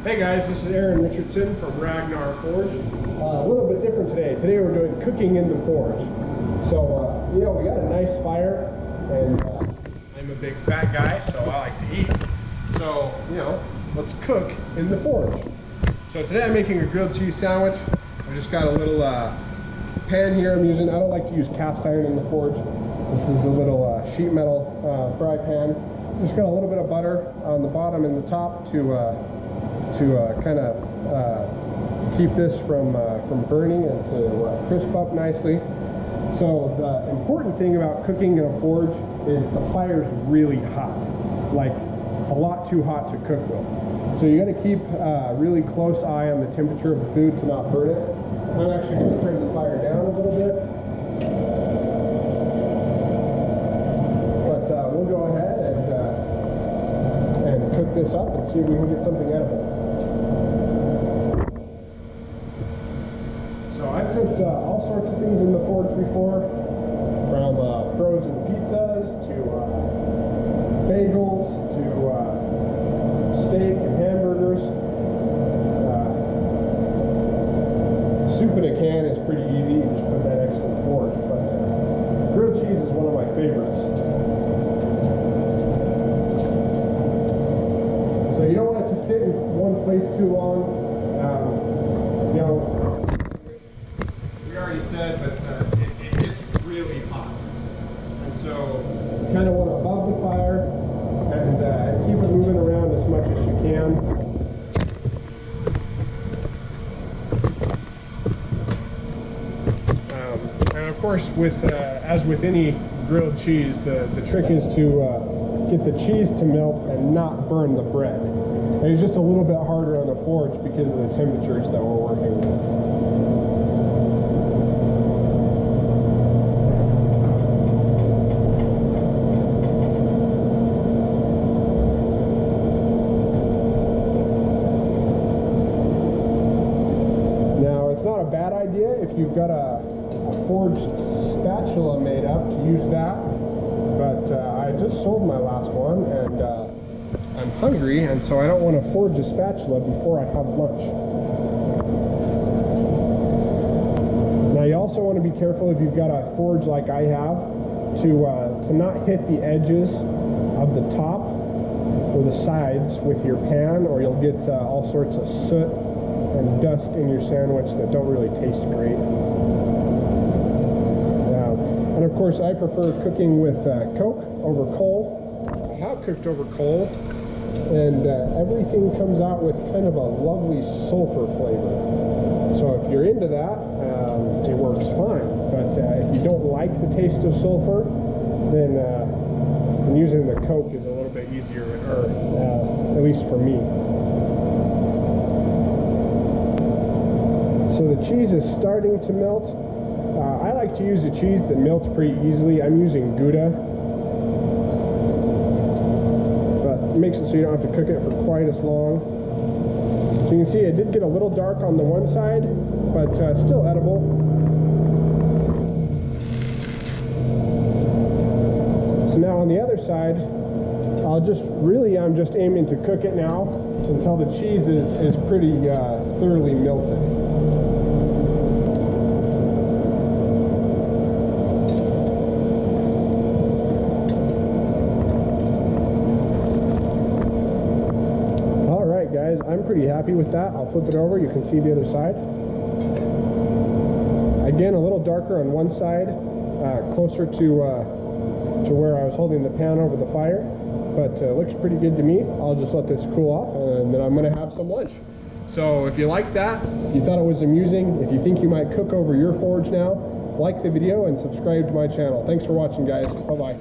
Hey guys, this is Aaron Richardson from Ragnar Forge. A little bit different today. Today we're doing cooking in the forge. So, we got a nice fire, and I'm a big fat guy, so I like to eat. So, let's cook in the forge. So today I'm making a grilled cheese sandwich. I just got a little pan here I'm using. I don't like to use cast iron in the forge. This is a little sheet metal fry pan. Just got a little bit of butter on the bottom and the top to kind of keep this from burning and to crisp up nicely. So the important thing about cooking in a forge is the fire's really hot, like a lot too hot to cook with. So you got to keep a really close eye on the temperature of the food to not burn it. I'm actually going to turn the fire down a little bit. But we'll go ahead and cook this up and see if we can get something edible. So I've cooked all sorts of things in the forge before, from frozen pizzas to bagels to steak and hamburgers. Soup in a can is pretty easy. You just put that next to the forge. But grilled cheese is one of my favorites. So you don't want it to sit in one place too long. We already said, but it gets really hot. And so you kind of want to above the fire and keep it moving around as much as you can. And of course, as with any grilled cheese, the trick is to get the cheese to melt and not burn the bread. And it's just a little bit harder on the forge because of the temperatures that we're working with. It's not a bad idea if you've got a forged spatula made up to use that, but I just sold my last one and I'm hungry, and so I don't want to forge a spatula before I have lunch. Now you also want to be careful if you've got a forge like I have to not hit the edges of the top or the sides with your pan, or you'll get all sorts of soot and dust in your sandwich that don't really taste great. And of course, I prefer cooking with coke over coal. I have cooked over coal, and everything comes out with kind of a lovely sulfur flavor. So if you're into that, it works fine. But if you don't like the taste of sulfur, then using the coke is a little bit easier, or at least for me. So the cheese is starting to melt. I like to use a cheese that melts pretty easily. I'm using Gouda, but it makes it so you don't have to cook it for quite as long. So you can see it did get a little dark on the one side, but still edible. So now on the other side, I'm just aiming to cook it now until the cheese is pretty thoroughly melted. Guys, I'm pretty happy with that. I'll flip it over. You can see the other side. Again, a little darker on one side, closer to where I was holding the pan over the fire, but looks pretty good to me. I'll just let this cool off, and then I'm going to have some lunch. So if you like that, if you thought it was amusing, if you think you might cook over your forge now, like the video and subscribe to my channel. Thanks for watching, guys. Bye-bye.